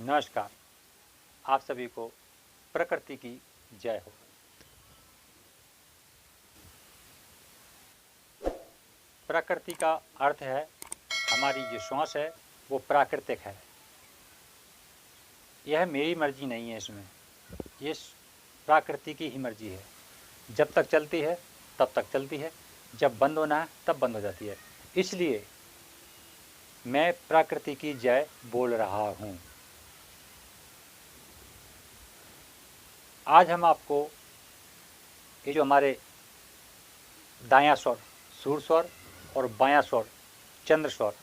नमस्कार। आप सभी को प्रकृति की जय हो। प्रकृति का अर्थ है हमारी जो श्वास है वो प्राकृतिक है। यह मेरी मर्जी नहीं है, इसमें ये प्रकृति की ही मर्जी है। जब तक चलती है तब तक चलती है, जब बंद होना है तब बंद हो जाती है। इसलिए मैं प्रकृति की जय बोल रहा हूँ। आज हम आपको ये जो हमारे दायां स्वर सूर स्वर और बायां स्वर चंद्र स्वर,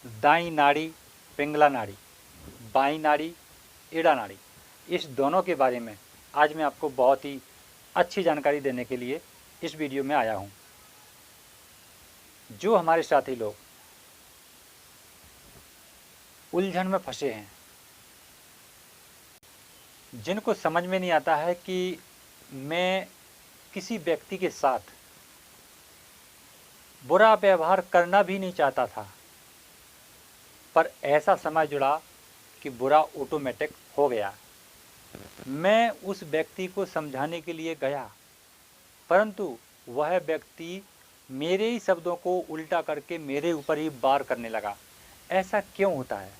दाई नाड़ी पिंगला नाड़ी, बाई नाड़ी एड़ा नाड़ी, इस दोनों के बारे में आज मैं आपको बहुत ही अच्छी जानकारी देने के लिए इस वीडियो में आया हूँ। जो हमारे साथी लोग उलझन में फंसे हैं, जिनको समझ में नहीं आता है कि मैं किसी व्यक्ति के साथ बुरा व्यवहार करना भी नहीं चाहता था, पर ऐसा समय जुड़ा कि बुरा ऑटोमेटिक हो गया। मैं उस व्यक्ति को समझाने के लिए गया, परंतु वह व्यक्ति मेरे ही शब्दों को उल्टा करके मेरे ऊपर ही वार करने लगा। ऐसा क्यों होता है?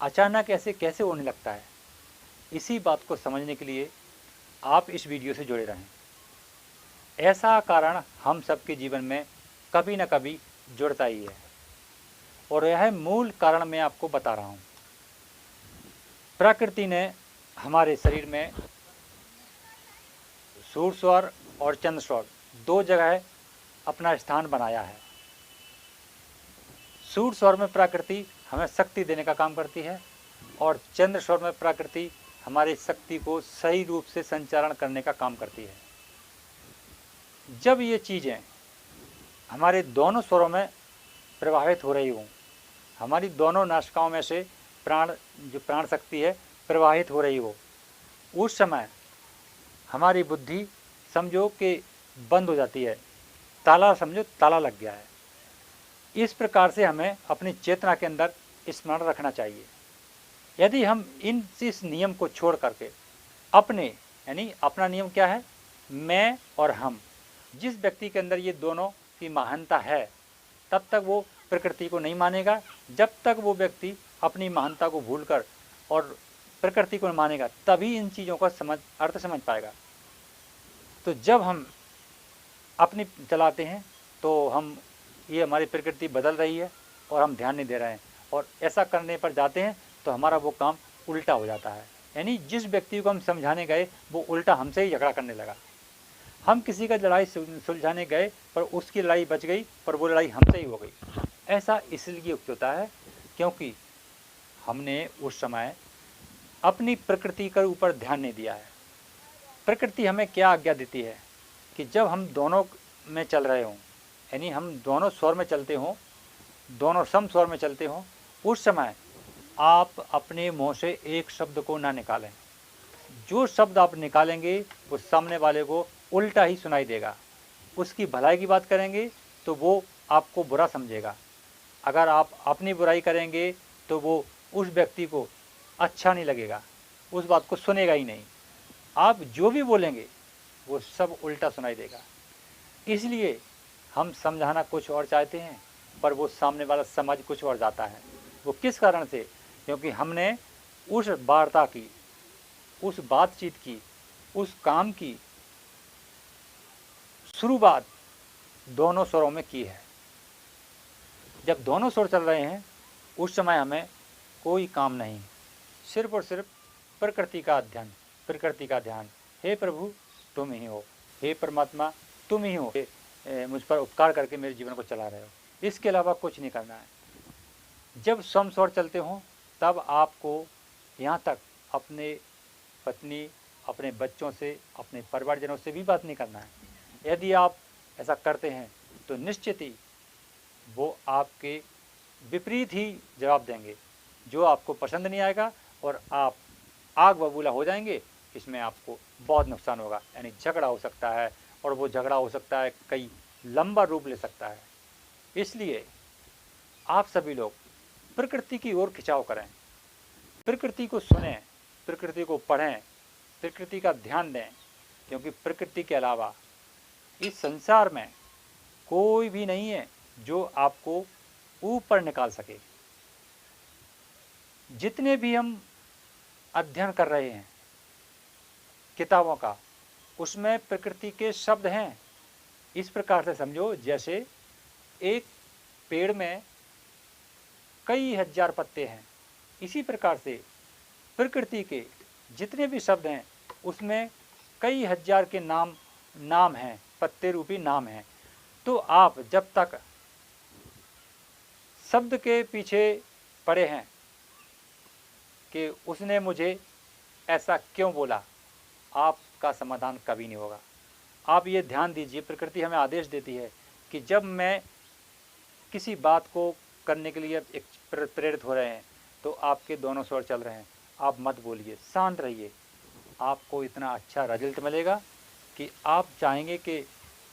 अचानक ऐसे कैसे होने लगता है? इसी बात को समझने के लिए आप इस वीडियो से जुड़े रहें। ऐसा कारण हम सबके जीवन में कभी न कभी जुड़ता ही है, और यह मूल कारण मैं आपको बता रहा हूँ। प्रकृति ने हमारे शरीर में सूर्य स्वर और चंद्र स्वर दो जगह अपना स्थान बनाया है। सूर्य स्वर में प्रकृति हमें शक्ति देने का काम करती है, और चंद्र स्वर में प्रकृति हमारी शक्ति को सही रूप से संचारण करने का काम करती है। जब ये चीज़ें हमारे दोनों स्वरों में प्रवाहित हो रही हों, हमारी दोनों नासिकाओं में से प्राण शक्ति है प्रवाहित हो रही हो, उस समय हमारी बुद्धि समझो कि बंद हो जाती है, ताला समझो ताला लग गया है। इस प्रकार से हमें अपनी चेतना के अंदर स्मरण रखना चाहिए। यदि हम इस नियम को छोड़ करके अपना नियम क्या है, मैं और हम, जिस व्यक्ति के अंदर ये दोनों की महानता है, तब तक वो प्रकृति को नहीं मानेगा। जब तक वो व्यक्ति अपनी महानता को भूलकर और प्रकृति को मानेगा, तभी इन चीज़ों का अर्थ समझ पाएगा। तो जब हम अपनी चलाते हैं तो ये हमारी प्रकृति बदल रही है और हम ध्यान नहीं दे रहे हैं, और ऐसा करने पर जाते हैं तो हमारा वो काम उल्टा हो जाता है। यानी जिस व्यक्ति को हम समझाने गए वो उल्टा हमसे ही झगड़ा करने लगा। हम किसी का लड़ाई सुलझाने गए पर उसकी लड़ाई बच गई, पर वो लड़ाई हमसे ही हो गई। ऐसा इसलिए होता है क्योंकि हमने उस समय अपनी प्रकृति के ऊपर ध्यान नहीं दिया है। प्रकृति हमें क्या आज्ञा देती है कि जब हम दोनों में चल रहे हों, यानी हम दोनों स्वर में चलते हों, दोनों सम स्वर में चलते हों, उस समय आप अपने मुंह से एक शब्द को ना निकालें। जो शब्द आप निकालेंगे वो सामने वाले को उल्टा ही सुनाई देगा। उसकी भलाई की बात करेंगे तो वो आपको बुरा समझेगा। अगर आप अपनी बुराई करेंगे तो वो उस व्यक्ति को अच्छा नहीं लगेगा, उस बात को सुनेगा ही नहीं। आप जो भी बोलेंगे वो सब उल्टा सुनाई देगा। इसलिए हम समझाना कुछ और चाहते हैं, पर वो सामने वाला समझ कुछ और जाता है। वो किस कारण से? क्योंकि हमने उस वार्ता की, उस बातचीत की, उस काम की शुरुआत दोनों स्वरों में की है। जब दोनों स्वर चल रहे हैं उस समय हमें कोई काम नहीं, सिर्फ और सिर्फ प्रकृति का ध्यान। हे प्रभु तुम ही हो, हे परमात्मा तुम ही हो, मुझ पर उपकार करके मेरे जीवन को चला रहे हो, इसके अलावा कुछ नहीं करना है। जब सम स्वर चलते हों तब आपको यहाँ तक अपने पत्नी, अपने बच्चों से, अपने परिवारजनों से भी बात नहीं करना है। यदि आप ऐसा करते हैं तो निश्चित ही वो आपके विपरीत ही जवाब देंगे, जो आपको पसंद नहीं आएगा, और आप आग बबूला हो जाएंगे। इसमें आपको बहुत नुकसान होगा, यानी झगड़ा हो सकता है, और वो झगड़ा हो सकता है कई लंबा रूप ले सकता है। इसलिए आप सभी लोग प्रकृति की ओर खिंचाव करें। प्रकृति को सुनें, प्रकृति को पढ़ें, प्रकृति का ध्यान दें, क्योंकि प्रकृति के अलावा इस संसार में कोई भी नहीं है जो आपको ऊपर निकाल सके। जितने भी हम अध्ययन कर रहे हैं किताबों का, उसमें प्रकृति के शब्द हैं। इस प्रकार से समझो जैसे एक पेड़ में कई हजार पत्ते हैं, इसी प्रकार से प्रकृति के जितने भी शब्द हैं उसमें कई हजार के नाम हैं, पत्ते रूपी नाम हैं। तो आप जब तक शब्द के पीछे पड़े हैं कि उसने मुझे ऐसा क्यों बोला, आपका समाधान कभी नहीं होगा। आप ये ध्यान दीजिए, प्रकृति हमें आदेश देती है कि जब मैं किसी बात को करने के लिए एक प्रेरित हो रहे हैं तो आपके दोनों स्वर चल रहे हैं, आप मत बोलिए, शांत रहिए। आपको इतना अच्छा रिजल्ट मिलेगा कि आप चाहेंगे कि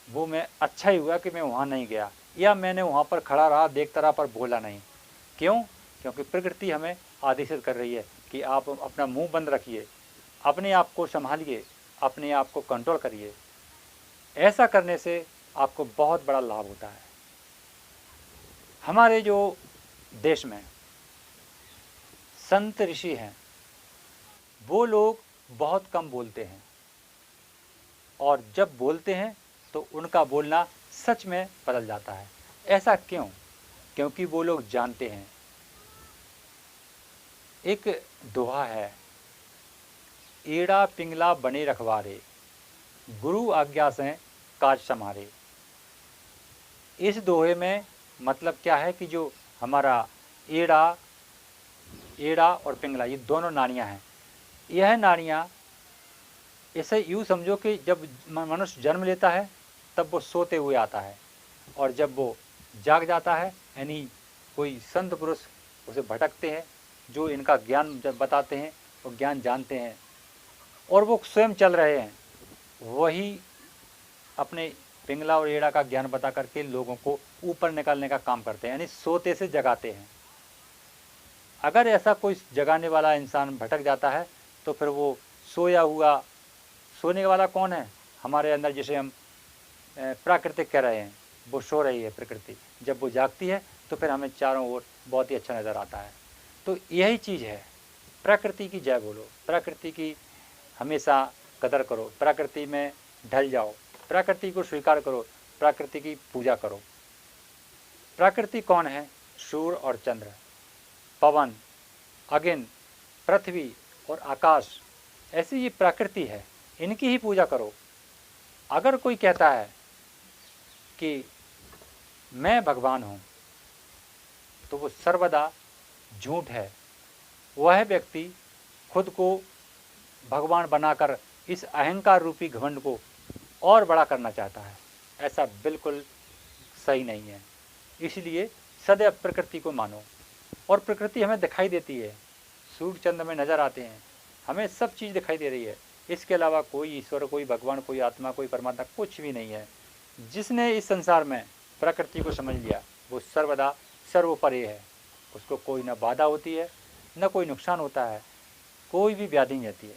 वो मैं अच्छा ही हुआ कि मैं वहाँ नहीं गया, या मैंने वहाँ पर खड़ा रहा देखता रहा पर बोला नहीं। क्यों? क्योंकि प्रकृति हमें आदेशित कर रही है कि आप अपना मुंह बंद रखिए, अपने आप को संभालिए, अपने आप को कंट्रोल करिए। ऐसा करने से आपको बहुत बड़ा लाभ होता है। हमारे जो देश में संत ऋषि हैं वो लोग बहुत कम बोलते हैं, और जब बोलते हैं तो उनका बोलना सच में बदल जाता है। ऐसा क्यों? क्योंकि वो लोग जानते हैं। एक दोहा है, एड़ा पिंगला बने रखवारे, गुरु आज्ञा से काज समारे। इस दोहे में मतलब क्या है कि जो हमारा एड़ा और पिंगला ये दोनों नाड़ियाँ हैं, यह नाड़ियाँ इसे यूँ समझो कि जब मनुष्य जन्म लेता है तब वो सोते हुए आता है, और जब वो जाग जाता है यानी कोई संत पुरुष उसे भटकते हैं जो इनका ज्ञान जब बताते हैं, वो ज्ञान जानते हैं और वो स्वयं चल रहे हैं, वही अपने पिंगला और एड़ा का ज्ञान बता करके लोगों को ऊपर निकालने का काम करते हैं, यानी सोते से जगाते हैं। अगर ऐसा कोई जगाने वाला इंसान भटक जाता है तो फिर वो सोया हुआ, सोने वाला कौन है? हमारे अंदर जिसे हम प्राकृतिक कह रहे हैं, वो सो रही है प्रकृति। जब वो जागती है तो फिर हमें चारों ओर बहुत ही अच्छा नज़र आता है। तो यही चीज़ है, प्रकृति की जय बोलो, प्रकृति की हमेशा कदर करो, प्रकृति में ढल जाओ, प्रकृति को स्वीकार करो, प्रकृति की पूजा करो। प्रकृति कौन है? सूर्य और चंद्र, पवन, अग्नि, पृथ्वी और आकाश, ऐसी ये प्रकृति है, इनकी ही पूजा करो। अगर कोई कहता है कि मैं भगवान हूँ तो वो सर्वदा झूठ है। वह व्यक्ति खुद को भगवान बनाकर इस अहंकार रूपी घमंड को और बड़ा करना चाहता है। ऐसा बिल्कुल सही नहीं है। इसलिए सदैव प्रकृति को मानो, और प्रकृति हमें दिखाई देती है, सूर्य चंद्र में नज़र आते हैं, हमें सब चीज़ दिखाई दे रही है। इसके अलावा कोई ईश्वर, कोई भगवान, कोई आत्मा, कोई परमात्मा कुछ भी नहीं है। जिसने इस संसार में प्रकृति को समझ लिया वो सर्वदा सर्वोपरि है, उसको कोई न बाधा होती है, न कोई नुकसान होता है, कोई भी व्याधि नहीं रहती है।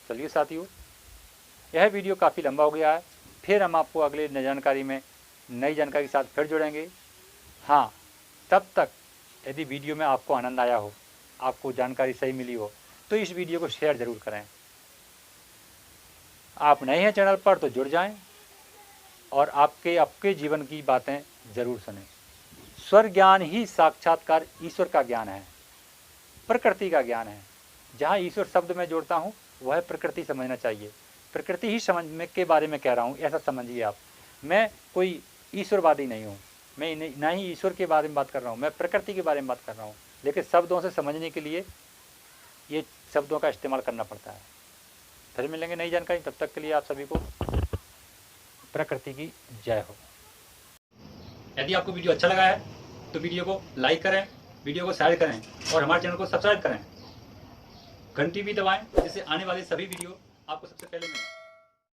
चलिए साथियों, यह वीडियो काफ़ी लंबा हो गया है, फिर हम आपको अगले नई जानकारी के साथ फिर जुड़ेंगे। हाँ, तब तक यदि वीडियो में आपको आनंद आया हो, आपको जानकारी सही मिली हो, तो इस वीडियो को शेयर ज़रूर करें। आप नए हैं चैनल पर तो जुड़ जाएं और आपके जीवन की बातें ज़रूर सुनें। स्वर ज्ञान ही साक्षात्कार ईश्वर का ज्ञान है, प्रकृति का ज्ञान है। जहाँ ईश्वर शब्द में जोड़ता हूँ वह प्रकृति समझना चाहिए। प्रकृति ही समझ में के बारे में कह रहा हूँ, ऐसा समझिए आप। मैं कोई ईश्वरवादी नहीं हूँ, मैं ना ही ईश्वर के बारे में बात कर रहा हूँ, मैं प्रकृति के बारे में बात कर रहा हूँ। लेकिन शब्दों से समझने के लिए ये शब्दों का इस्तेमाल करना पड़ता है। फिर मिलेंगे नई जानकारी, तब तक के लिए आप सभी को प्रकृति की जय हो। यदि आपको वीडियो अच्छा लगा है तो वीडियो को लाइक करें, वीडियो को शेयर करें और हमारे चैनल को सब्सक्राइब करें। घंटी भी दबाएं जिससे आने वाले सभी वीडियो आपको सबसे पहले मिलें।